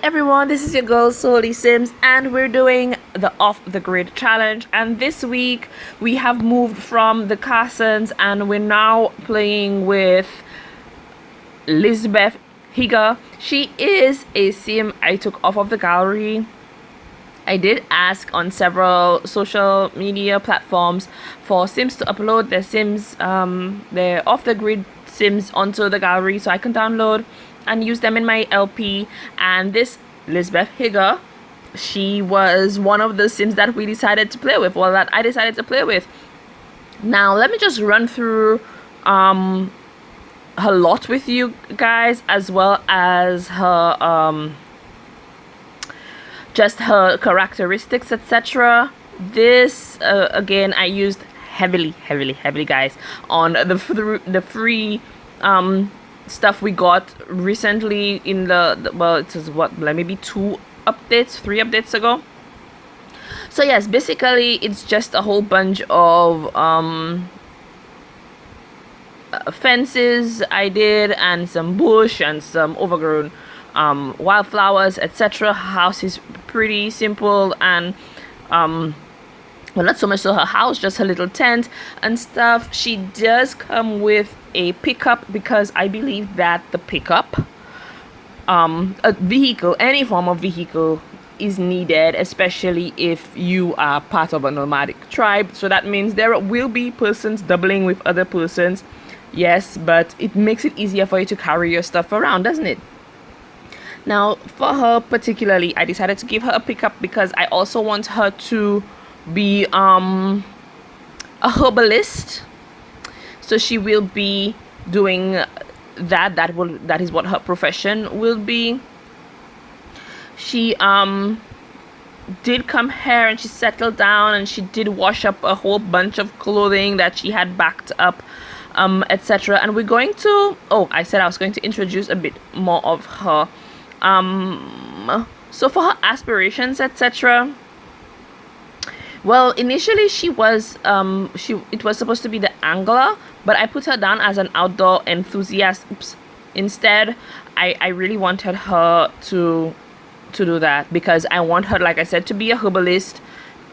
everyone, this is your girl SolieSims and we're doing the Off the Grid challenge, and this week we have moved from the Carsons and we're now playing with Lisbeth Higa. She is a sim I took off of the gallery. I did ask on several social media platforms for sims to upload their sims, their off the grid sims onto the gallery so I can download and use them in my LP. And this Lisbeth Higa, she was one of the sims that we decided to play with, that I decided to play with. Now let me just run through her lot with you guys, as well as her just her characteristics, etc. This again, I used heavily guys on the free stuff we got recently in the well, it was what, like maybe 3 updates ago. So yes, basically it's just a whole bunch of fences I did, and some bush and some overgrown wildflowers, etc. House is pretty simple, and well, not so much so her house, just her little tent and stuff. She does come with a pickup because I believe that the pickup, a vehicle, any form of vehicle is needed, especially if you are part of a nomadic tribe. So that means there will be persons doubling with other persons, yes, but it makes it easier for you to carry your stuff around, doesn't it? Now for her particularly, I decided to give her a pickup because I also want her to be a herbalist. So she will be doing that is what her profession will be. She did come here and she settled down, and she did wash up a whole bunch of clothing that she had backed up, etc. And we're going to, I said I was going to introduce a bit more of her. So for her aspirations, etc. Well, initially she was it was supposed to be the angler, but I put her down as an outdoor enthusiast. Instead, I really wanted her to do that because I want her, like I said, to be a herbalist.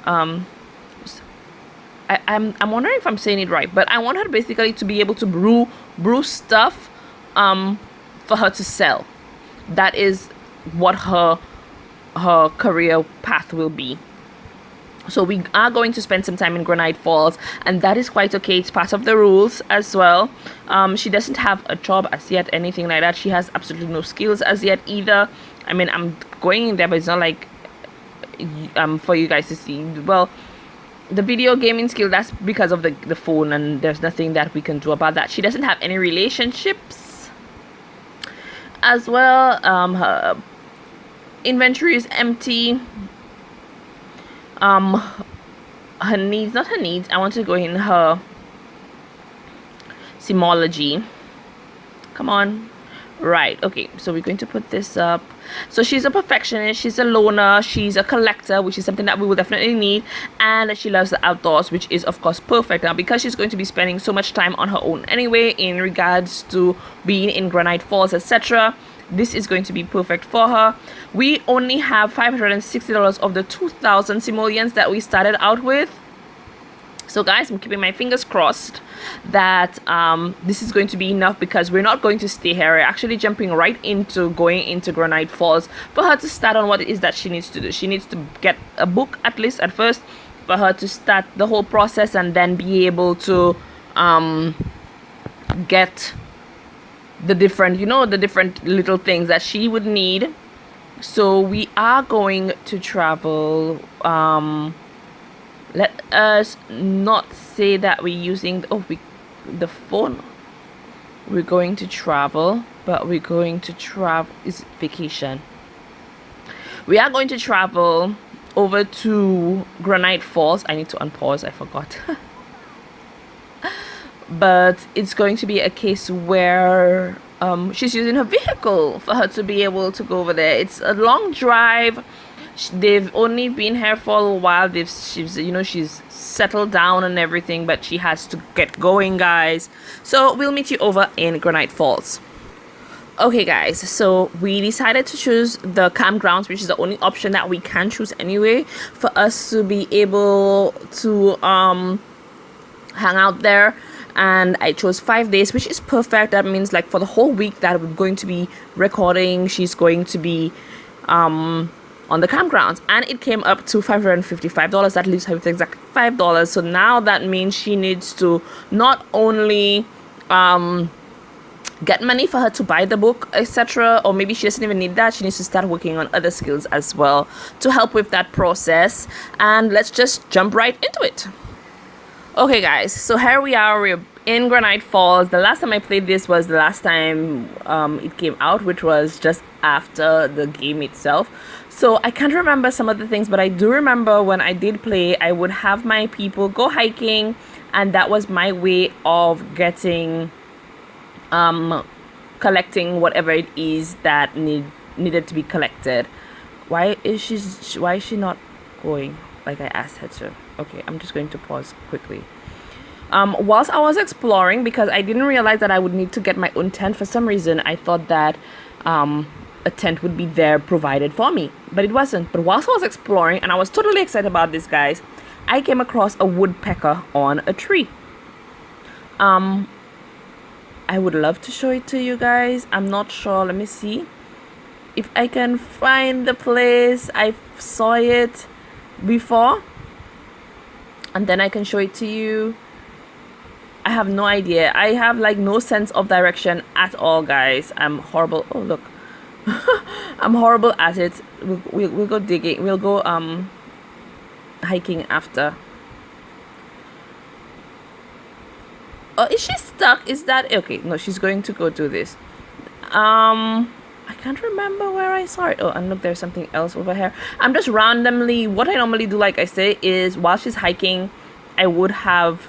I'm wondering if I'm saying it right, but I want her basically to be able to brew stuff for her to sell. That is what her career path will be. So we are going to spend some time in Granite Falls, and that is quite okay. It's part of the rules as well. She doesn't have a job as yet, anything like that. She has absolutely no skills as yet either. I mean, I'm going in there, but it's not like for you guys to see. Well, the video gaming skill, that's because of the phone, and there's nothing that we can do about that. She doesn't have any relationships as well. Her inventory is empty. Her needs, not her needs, I want to go in her simology. Come on. Right, okay, so we're going to put this up. So she's a perfectionist, she's a loner, she's a collector, which is something that we will definitely need, and she loves the outdoors, which is of course perfect. Now because she's going to be spending so much time on her own anyway in regards to being in Granite Falls, etc., this is going to be perfect for her. We only have $560 of the 2,000 simoleons that we started out with. So guys, I'm keeping my fingers crossed that this is going to be enough, because we're not going to stay here. We're actually jumping right into going into Granite Falls for her to start on what it is that she needs to do. She needs to get a book, at least at first, for her to start the whole process and then be able to get the different, the different little things that she would need. So we are going to travel. Let us not say that we're using the phone. We're going to travel, but we're going to travel is vacation. We are going to travel over to Granite Falls. I need to unpause, I forgot. But it's going to be a case where she's using her vehicle for her to be able to go over there. It's a long drive. They've only been here for a while. She's settled down and everything, but she has to get going, guys. So we'll meet you over in Granite Falls. Okay guys, so we decided to choose the campgrounds, which is the only option that we can choose anyway, for us to be able to hang out there. And I chose 5 days, which is perfect. That means like for the whole week that we're going to be recording, she's going to be on the campgrounds, and it came up to $555. That leaves her with exactly $5. So now that means she needs to not only get money for her to buy the book, etc., or maybe she doesn't even need that. She needs to start working on other skills as well to help with that process. And let's just jump right into it. Okay guys, so here we are. We're in Granite Falls. The last time I played this was the last time it came out, which was just after the game itself. So I can't remember some of the things, but I do remember when I did play, I would have my people go hiking, and that was my way of getting collecting whatever it is that needed to be collected. Why is she not going like I asked her to? Okay, I'm just going to pause quickly. Whilst I was exploring, because I didn't realize that I would need to get my own tent. For some reason I thought that a tent would be there provided for me, but it wasn't. But whilst I was exploring, and I was totally excited about this, guys, I came across a woodpecker on a tree. I would love to show it to you guys. I'm not sure. Let me see if I can find the place. I saw it before, and then I can show it to you. I have no idea. I have like no sense of direction at all, guys. I'm horrible. Oh look. I'm horrible at it. We'll go digging. We'll go hiking after. Oh, is she stuck? Is that okay? No, she's going to go do this. I can't remember where I saw it. Oh, and look, there's something else over here. I'm just randomly, what I normally do, like I say, is while she's hiking, I would have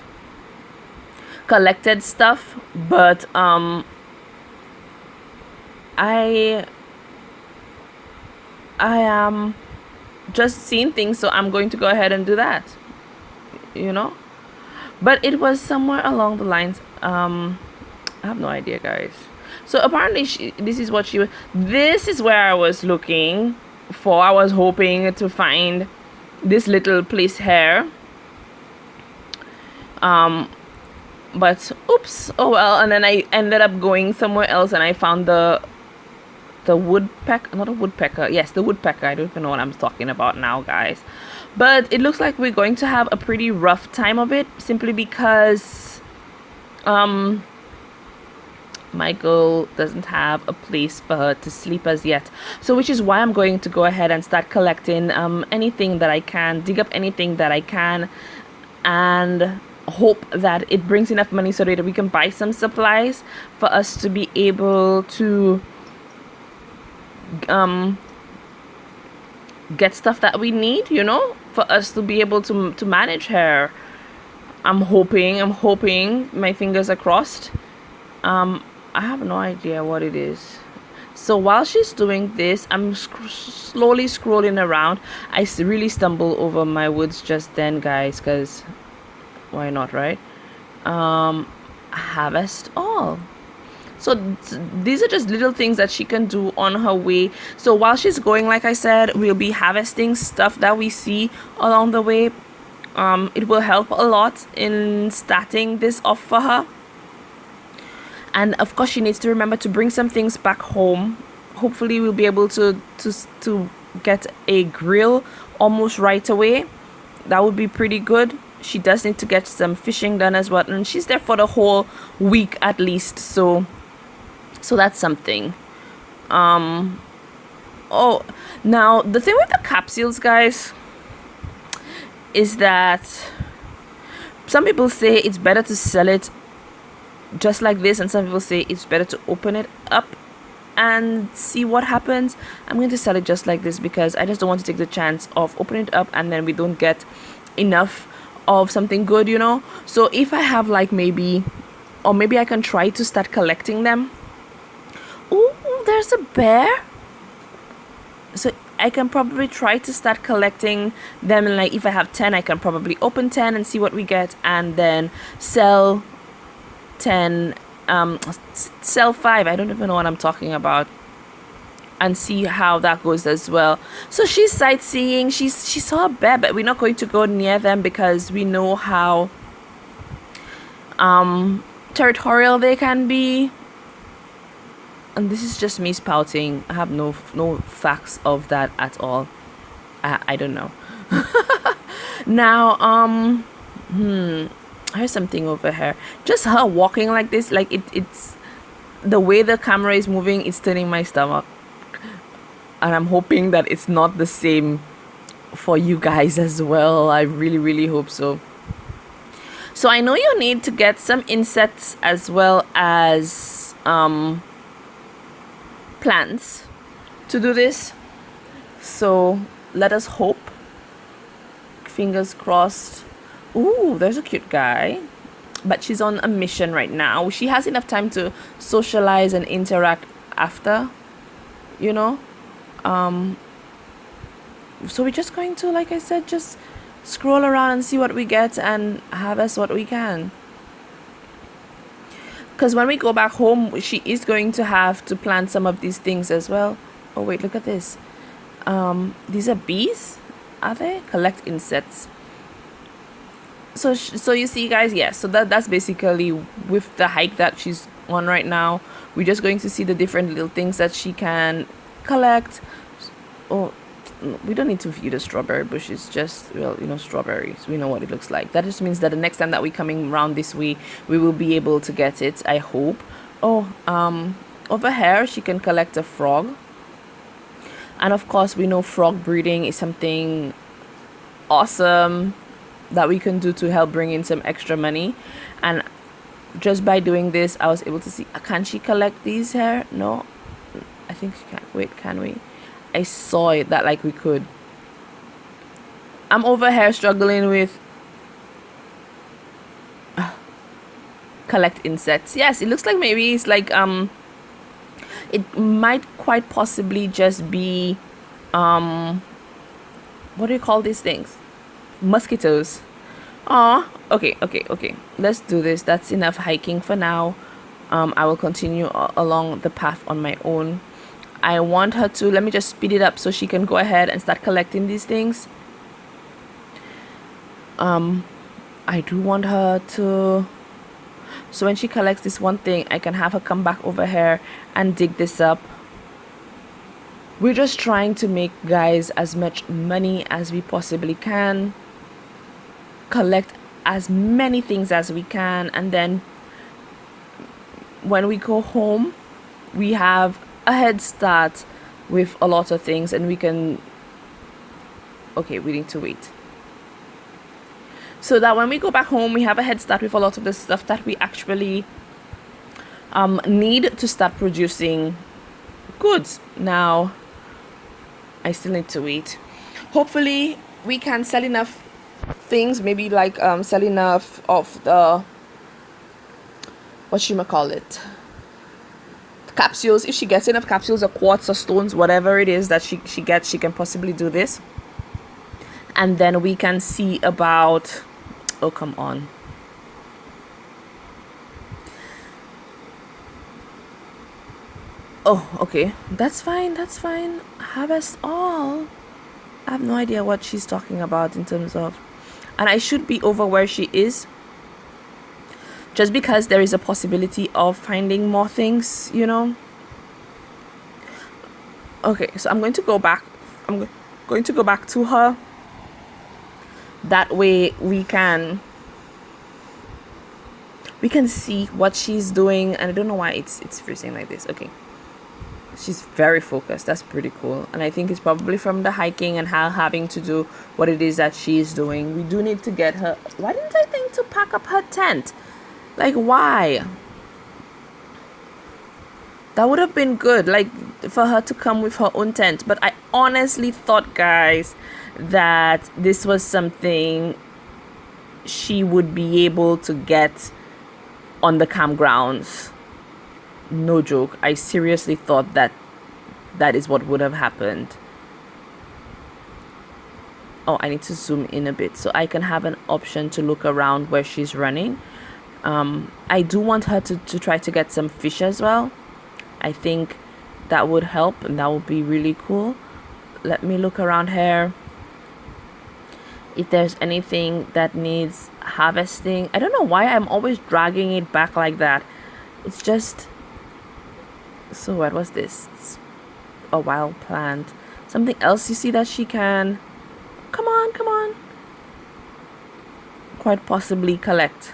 collected stuff, but I am just seeing things, so I'm going to go ahead and do that, you know. But it was somewhere along the lines. I have no idea, guys. So apparently this is where I was looking for. I was hoping to find this little place here. But oops, oh well. And then I ended up going somewhere else, and I found the woodpecker, not a woodpecker. Yes, the woodpecker. I don't even know what I'm talking about now, guys. But it looks like we're going to have a pretty rough time of it, simply because my girl doesn't have a place for her to sleep as yet. So which is why I'm going to go ahead and start collecting anything that I can, dig up anything that I can, and hope that it brings enough money so that we can buy some supplies for us to be able to get stuff that we need, you know, for us to be able to manage her. I'm hoping, my fingers are crossed. I have no idea what it is. So while she's doing this, I'm slowly scrolling around. I really stumble over my woods just then, guys, because why not, right? Harvest all. So these are just little things that she can do on her way. So while she's going, like I said, we'll be harvesting stuff that we see along the way. It will help a lot in starting this off for her. And of course, she needs to remember to bring some things back home. Hopefully we'll be able to get a grill almost right away. That would be pretty good. She does need to get some fishing done as well, and she's there for the whole week at least, so that's something. Oh, now the thing with the capsules, guys, is that some people say it's better to sell it just like this, and some people say it's better to open it up and see what happens. I'm going to sell it just like this because I just don't want to take the chance of opening it up and then we don't get enough of something good, you know. So if I have like maybe I can try to start collecting them. Oh, there's a bear. So I can probably try to start collecting them, and like if I have 10, I can probably open 10 and see what we get, and then sell 10 cell 5. I don't even know what I'm talking about. And see how that goes as well. So she's sightseeing. She saw a bear, but we're not going to go near them because we know how territorial they can be. And this is just me spouting. I have no facts of that at all. I don't know. Now here's something over here. Just her walking like this, like it's the way the camera is moving, it's turning my stomach. And I'm hoping that it's not the same for you guys as well. I really hope so. So I know you need to get some insects as well as plants to do this. So let us hope. Fingers crossed. Ooh, there's a cute guy. But she's on a mission right now. She has enough time to socialize and interact after, you know. So we're just going to, like I said, just scroll around and see what we get and harvest what we can. Because when we go back home, she is going to have to plant some of these things as well. Oh wait, look at this. These are bees, are they? Collect insects. So you see, guys, yes. So that's basically with the hike that she's on right now. We're just going to see the different little things that she can collect. Oh, we don't need to view the strawberry bush. It's just, well, you know, strawberries. We know what it looks like. That just means that the next time that we're coming around this way, we will be able to get it, I hope. Oh, over here she can collect a frog. And of course we know frog breeding is something awesome that we can do to help bring in some extra money. And just by doing this, I was able to see, can she collect these here? No, I think she can't. Wait, can we? I saw it that like we could. I'm over here struggling with collect insects. Yes, it looks like maybe it's like it might quite possibly just be what do you call these things? Mosquitoes. Okay, let's do this. That's enough hiking for now. I will continue along the path on my own. I want her to, let me just speed it up so she can go ahead and start collecting these things. I do want her to, so when she collects this one thing, I can have her come back over here and dig this up. We're just trying to make, guys, as much money as we possibly can, collect as many things as we can, and then when we go home, we have a head start with a lot of things, and we can, okay, we need to wait. So that when we go back home, we have a head start with a lot of the stuff that we actually need to start producing goods. Now, I still need to wait. Hopefully, we can sell enough things, maybe like sell enough of the, whatchamacallit, capsules. If she gets enough capsules or quartz or stones, whatever it is that she gets, she can possibly do this. And then we can see about, oh, come on. Oh, okay, that's fine, harvest all. I have no idea what she's talking about in terms of, and I should be over where she is, just because there is a possibility of finding more things, you know. Okay, so I'm going to go back to her. That way we can see what she's doing. And I don't know why it's freezing like this. Okay, she's very focused. That's pretty cool. And I think it's probably from the hiking and her having to do what it is that she's doing. We do need to get her. Why didn't I think to pack up her tent? Like, why? That would have been good, like, for her to come with her own tent. But I honestly thought, guys, that this was something she would be able to get on the campgrounds. No joke. I seriously thought that is what would have happened. Oh, I need to zoom in a bit so I can have an option to look around where she's running. I do want her to try to get some fish as well. I think that would help and that would be really cool. Let me look around here if there's anything that needs harvesting. I don't know why I'm always dragging it back like that. It's just so what was this? It's a wild plant. Something else you see that she can, come on, quite possibly collect.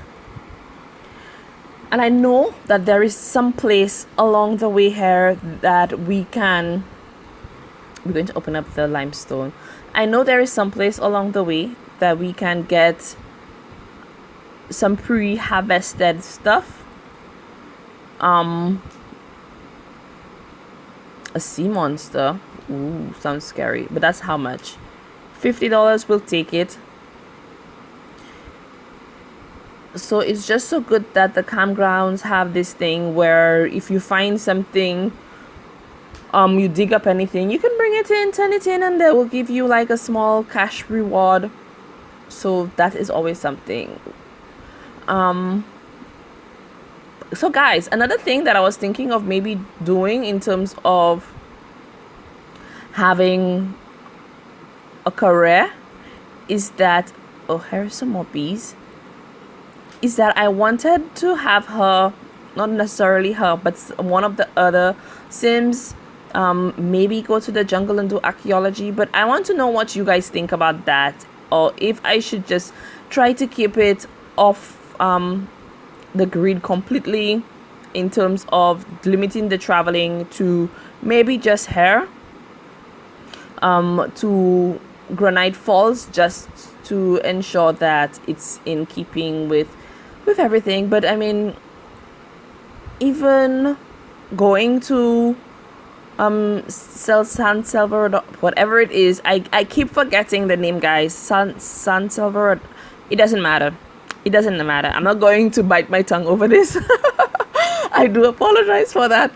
And I know that there is some place along the way here that we're going to open up the limestone. I know there is some place along the way that we can get some pre-harvested stuff. A sea monster. Ooh, sounds scary. But that's how much? $50, we'll take it. So it's just so good that the campgrounds have this thing where if you find something, you dig up anything, you can bring it in, turn it in, and they will give you like a small cash reward. So that is always something. So guys, another thing that I was thinking of maybe doing in terms of having a career is that, oh, here's some more bees, is that I wanted to have her, not necessarily her, but one of the other Sims, maybe go to the jungle and do archaeology. But I want to know what you guys think about that, or if I should just try to keep it off the grid completely in terms of limiting the traveling to maybe just her to Granite Falls, just to ensure that it's in keeping with everything. But I mean, even going to San Salvador, whatever it is, I keep forgetting the name, guys. San Salvador, it doesn't matter. I'm not going to bite my tongue over this. I do apologize for that.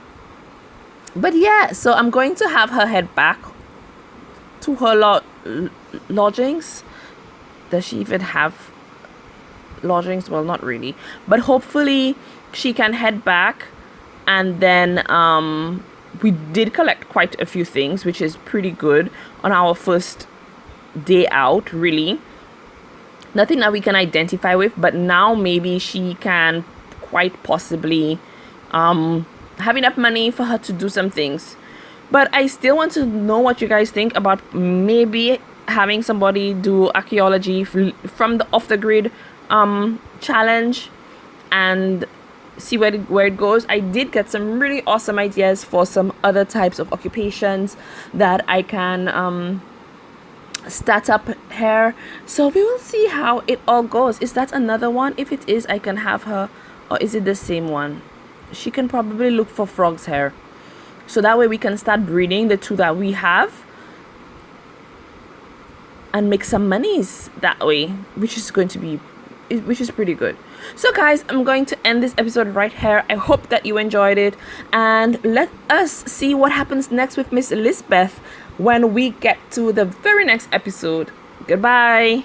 But yeah, so I'm going to have her head back to her lodgings. Does she even have lodgings? Well, not really, but hopefully she can head back. And then we did collect quite a few things, which is pretty good on our first day out. Really nothing that we can identify with, but now maybe she can quite possibly have enough money for her to do some things. But I still want to know what you guys think about maybe having somebody do archaeology from the off the grid challenge and see where it goes. I did get some really awesome ideas for some other types of occupations that I can start up here. So we will see how it all goes. Is that another one? If it is, I can have her, or is it the same one? She can probably look for frogs here. So that way we can start breeding the two that we have and make some monies that way, which is pretty good. So guys, I'm going to end this episode right here. I hope that you enjoyed it, and let us see what happens next with Miss Lisbeth when we get to the very next episode. Goodbye.